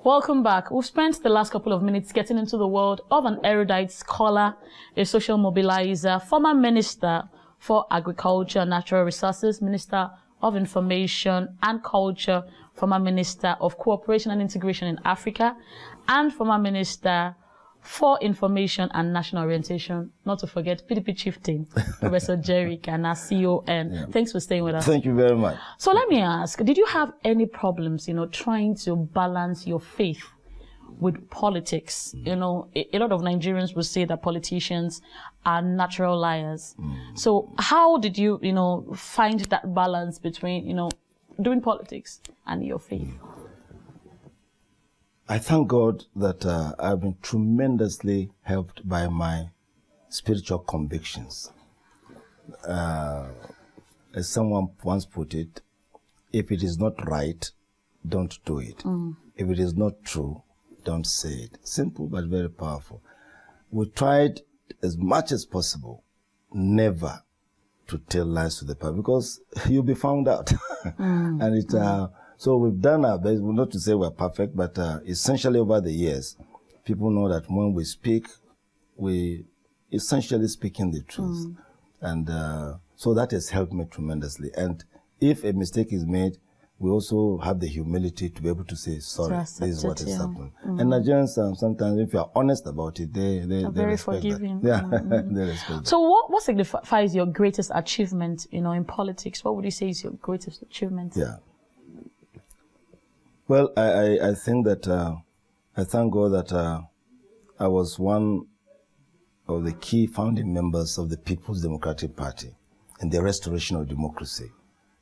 Welcome back. We've spent the last couple of minutes getting into the world of an erudite scholar, a social mobilizer, former Minister for Agriculture and Natural Resources, Minister of Information and Culture, former Minister of Cooperation and Integration in Africa, and former Minister for Information and National Orientation, not to forget PDP Chieftain, Professor Jerry Gana, CON. Yeah. Thanks for staying with us. Thank you very much. So let me ask, did you have any problems, trying to balance your faith with politics? A lot of Nigerians will say that politicians are natural liars. So how did you, find that balance between, doing politics and your faith? I thank God that I've been tremendously helped by my spiritual convictions. As someone once put it, if it is not right, don't do it. If it is not true, don't say it. Simple but very powerful. We tried as much as possible never to tell lies to the public because you'll be found out. And so we've done our best, not to say we're perfect, but essentially over the years, people know that when we speak, we essentially speaking the truth. And so that has helped me tremendously. And if a mistake is made, we also have the humility to be able to say, sorry, this is what has happened. And Nigerians, sometimes if you're honest about it, they very forgiving. That. Yeah, they respect So what signifies your greatest achievement, in politics? What would you say is your greatest achievement? Yeah. Well, I think that, I thank God that I was one of the key founding members of the People's Democratic Party and the restoration of democracy.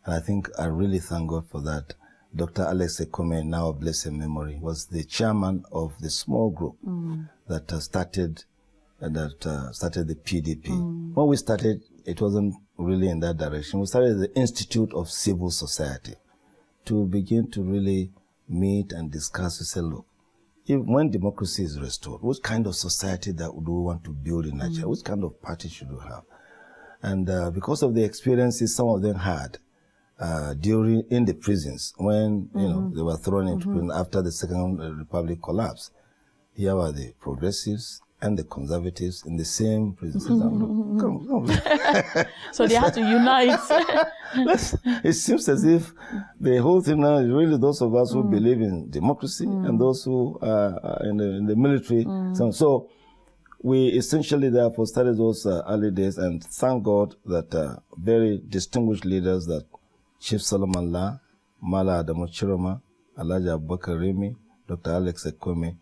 And I think I really thank God for that. Dr. Alex Ekome, now of blessed memory, was the chairman of the small group that started the PDP. When we started, it wasn't really in that direction. We started the Institute of Civil Society to begin to really meet and discuss to say, look, when democracy is restored, what kind of society do we want to build in Nigeria? Which kind of party should we have? And because of the experiences some of them had in the prisons when they were thrown into prison after the Second Republic collapse, here were the progressives and the conservatives in the same prison. So they had to unite. It seems as if the whole thing now is really those of us who believe in democracy and those who are in the military. So we essentially therefore started those early days, and thank God that very distinguished leaders, that Chief Solomon La, Mala Adamu Chiroma, Elijah Abubakar Remi, Dr. Alex Ekome,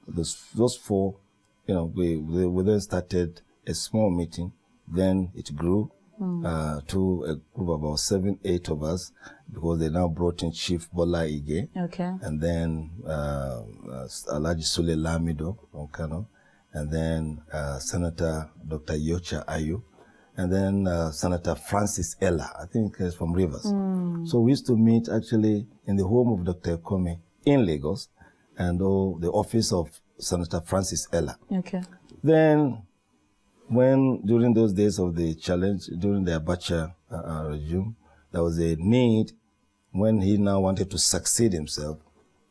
those four, we then started a small meeting. Then it grew to a group of about 7, 8 of us, because they now brought in Chief Bola Ige. Okay. And then Alhaji Sule Lamido from Kano. And then Senator Dr. Yocha Ayu. And then Senator Francis Ella, I think he's from Rivers. So we used to meet actually in the home of Dr. Ekome in Lagos, and the office of Senator Francis Ella. Okay. Then, during those days of the challenge, during the Abacha regime, there was a need when he now wanted to succeed himself.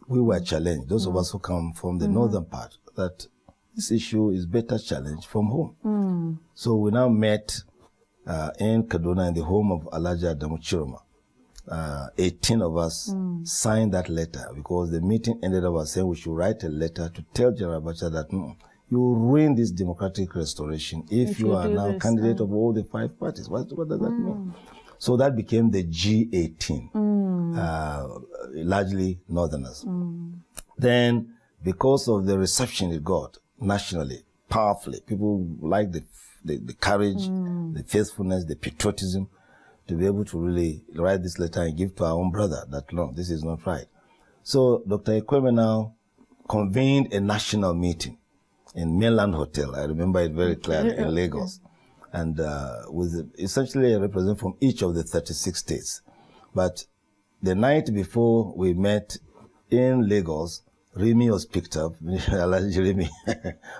We were challenged, those of us who come from the northern part, that this issue is better challenged from home. So we now met in Kaduna in the home of Elijah Adamu Chiroma. 18 of us signed that letter, because the meeting ended up saying we should write a letter to tell General Abacha that you ruin this democratic restoration if you are now candidate of all the 5 parties. What does that mean? So that became the G18, largely northerners. Then, because of the reception it got nationally, powerfully, people liked the courage, the faithfulness, the patriotism, to be able to really write this letter and give to our own brother that, no, this is not right. So Dr. Ekome now convened a national meeting in Mainland Hotel. I remember it very clearly, in Lagos. And with essentially a representative from each of the 36 states. But the night before we met in Lagos, Remy was picked up, Alhaji Remy,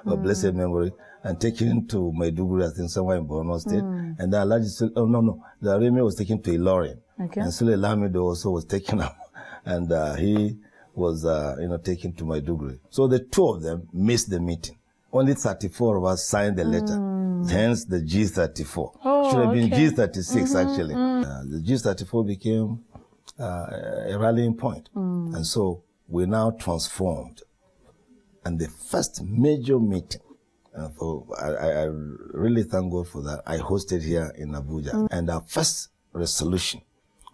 of blessed memory, and taken to Maiduguri, I think somewhere in Borno State. And then Remy was taken to Ilorin. Okay. And Sule Lamido also was taken up. And he was taken to Maiduguri. So the two of them missed the meeting. Only 34 of us signed the letter. Hence the G34. Oh, should have been okay. G36 actually. The G34 became a rallying point. And so we now transformed. And the first major meeting, I really thank God for that, I hosted here in Abuja. And our first resolution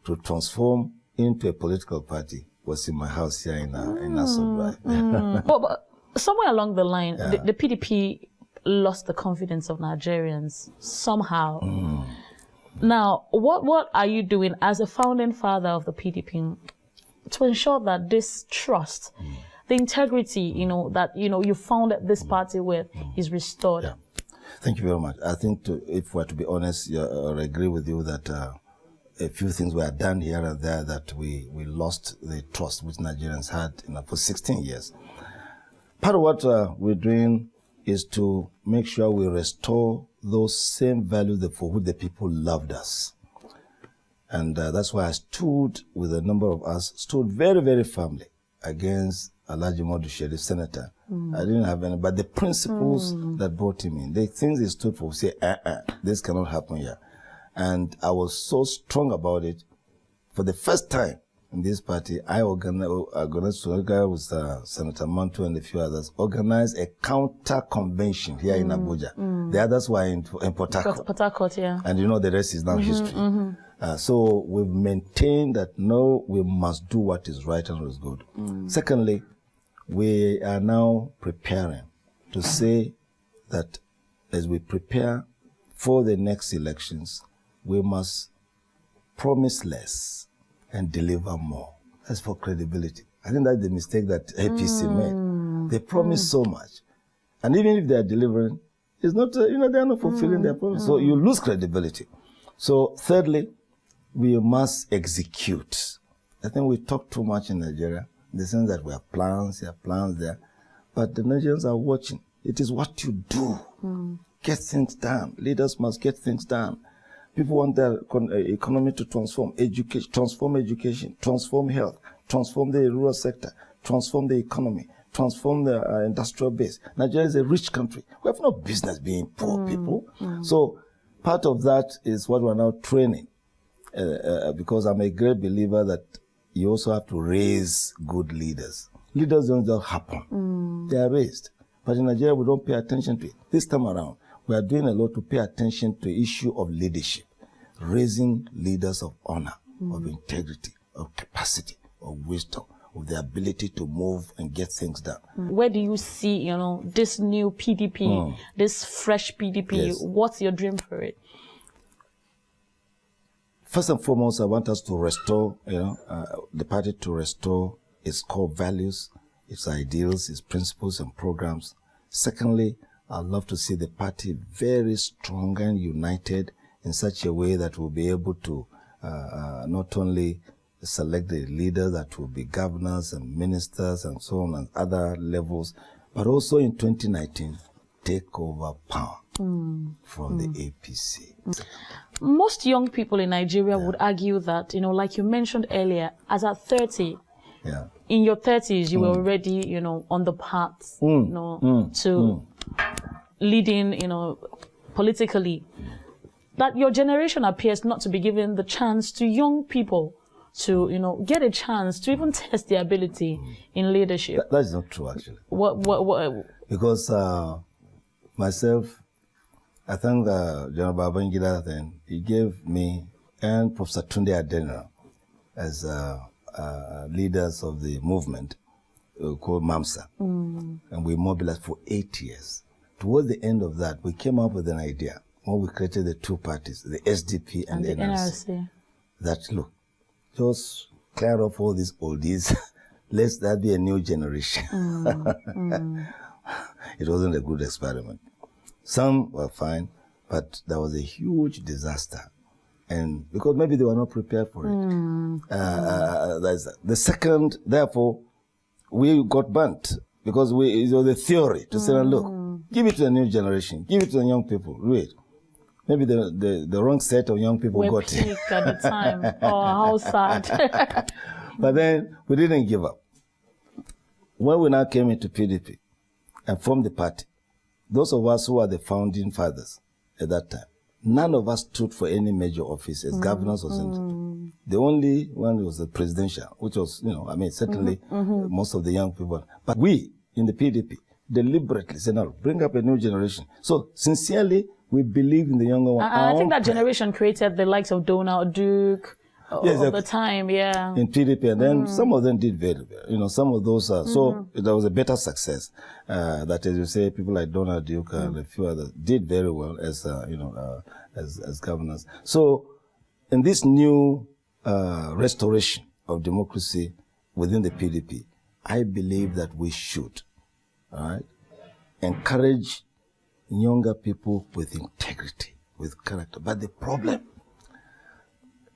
to transform into a political party was in my house here in Nassau Drive. But somewhere along the line, the PDP lost the confidence of Nigerians somehow. Now, what are you doing as a founding father of the PDP to ensure that this trust, the integrity, that you founded this party with, is restored? Yeah. Thank you very much. I think, if we're to be honest, I agree with you that a few things were done here and there that we lost the trust which Nigerians had for 16 years. Part of what we're doing is to make sure we restore those same values for which the people loved us. And that's why I stood with a number of us, stood very, very firmly against Alhaji Modu Sherif, senator. I didn't have any, but the principles that brought him in, the things he stood for, say, this cannot happen here. And I was so strong about it. For the first time in this party, I organized together with Senator Mantu and a few others, organized a counter convention here in Abuja. The others were in Port Harcourt. Port Harcourt, yeah. And the rest is now history. So we've maintained that no, we must do what is right and what is good. Secondly, we are now preparing to say that as we prepare for the next elections, we must promise less and deliver more. That's for credibility. I think that's the mistake that APC made. They promise so much. And even if they are delivering, it's not, they are not fulfilling their promise. So you lose credibility. So thirdly, we must execute. I think we talk too much in Nigeria, in the sense that we have plans there. But the Nigerians are watching. It is what you do. Get things done. Leaders must get things done. People want their economy to transform education, transform health, transform the rural sector, transform the economy, transform the industrial base. Nigeria is a rich country. We have no business being poor people. So part of that is what we're now training, because I'm a great believer that you also have to raise good leaders. Leaders don't just happen. They are raised. But in Nigeria, we don't pay attention to it. This time around, we are doing a lot to pay attention to the issue of leadership, raising leaders of honor, of integrity, of capacity, of wisdom, of the ability to move and get things done. Where do you see, this new PDP, this fresh PDP? Yes. What's your dream for it? First and foremost, I want us to restore, the party to restore its core values, its ideals, its principles and programs. Secondly, I'd love to see the party very strong and united in such a way that we'll be able to not only select the leaders that will be governors and ministers and so on and other levels, but also in 2019, take over power from the APC. Most young people in Nigeria would argue that, like you mentioned earlier, as at 30, in your 30s, you were already, on the path, to leading, politically. That your generation appears not to be given the chance to young people to, get a chance to even test their ability in leadership. That is not true, actually. What? Because myself, I thank General Babangida then. He gave me and Professor Tunde Adeniran as leaders of the movement called MAMSA. And we mobilized for 8 years. Towards the end of that, we came up with an idea when we created the two parties, the SDP and the NRC. That, look, just clear off all these oldies. Let that be a new generation. It wasn't a good experiment. Some were fine, but there was a huge disaster. And because maybe they were not prepared for it. The second, therefore, we got burnt because it was the theory to say, look, give it to the new generation, give it to the young people, wait. Maybe the wrong set of young people got it. At the time. Oh, how sad. But then we didn't give up. when we now came into PDP and formed the party, those of us who are the founding fathers at that time, none of us stood for any major office as governors or senators. The only one was the presidential, which was, certainly most of the young people. But we in the PDP deliberately said, no, bring up a new generation. So sincerely, we believe in the younger one. I think that generation created the likes of Donald Duke of the time, in PDP, and then some of them did very well. Some of those so there was a better success. That, as you say, people like Donald Duke and a few others did very well as as governors. So, in this new restoration of democracy within the PDP, I believe that we should, encourage younger people with integrity, with character. But the problem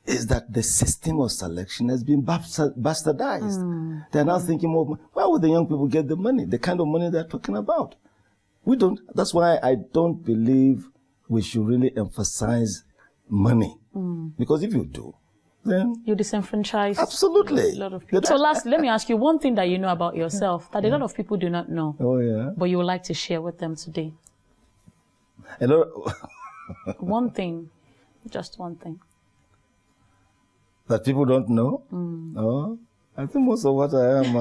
is that the system of selection has been bastardized. They're now thinking more, where would the young people get the money, the kind of money they're talking about? We don't. That's why I don't believe we should really emphasize money. Because if you do, then you disenfranchise absolutely a lot of people. So lastly, let me ask you one thing that you know about yourself that a lot of people do not know. Oh, yeah. But you would like to share with them today. One thing. Just one thing. That people don't know? Oh, I think most of what I am,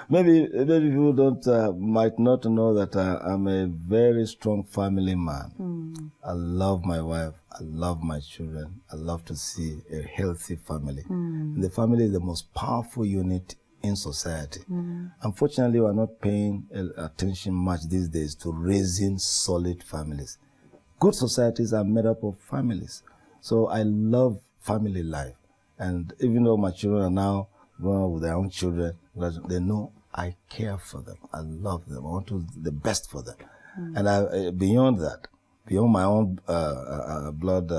maybe people might not know that I'm a very strong family man. I love my wife. I love my children. I love to see a healthy family. The family is the most powerful unit in society. Unfortunately, we are not paying attention much these days to raising solid families. Good societies are made up of families. So I love family life. And even though my children are now grown up with their own children, they know I care for them. I love them. I want to do the best for them. And beyond that, beyond my own blood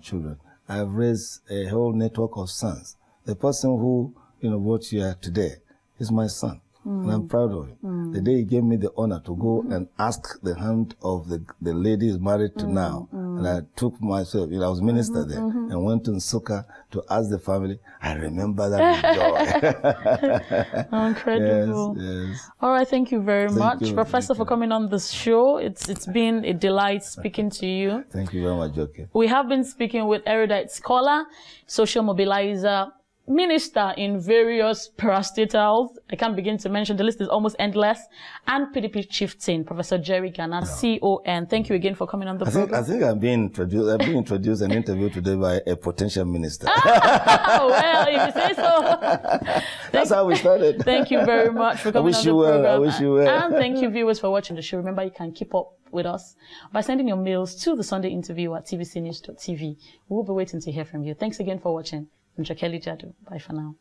children, I have raised a whole network of sons. The person who brought you here today is my son. And I'm proud of him. The day he gave me the honor to go and ask the hand of the lady he's married to now. And I took myself, I was minister there, and went to Nsukka to ask the family. I remember that with joy. Incredible. Yes. All right, thank you very much, you, Professor, for coming on the show. It's been a delight speaking to you. Thank you very much, Joke. We have been speaking with erudite scholar, social mobilizer, minister in various parastatals. I can't begin to mention, the list is almost endless. And PDP chieftain, Professor Jerry Gana, CON. Thank you again for coming on the program. I think I've been introduced and interviewed today by a potential minister. Well, if you say so. That's how we started. Thank you very much for coming on the program. I wish you well. And thank you, viewers, for watching the show. Remember, you can keep up with us by sending your mails to the Sunday interview at tvcnews.tv. We'll be waiting to hear from you. Thanks again for watching. I'm Jokeli Jadu. Bye for now.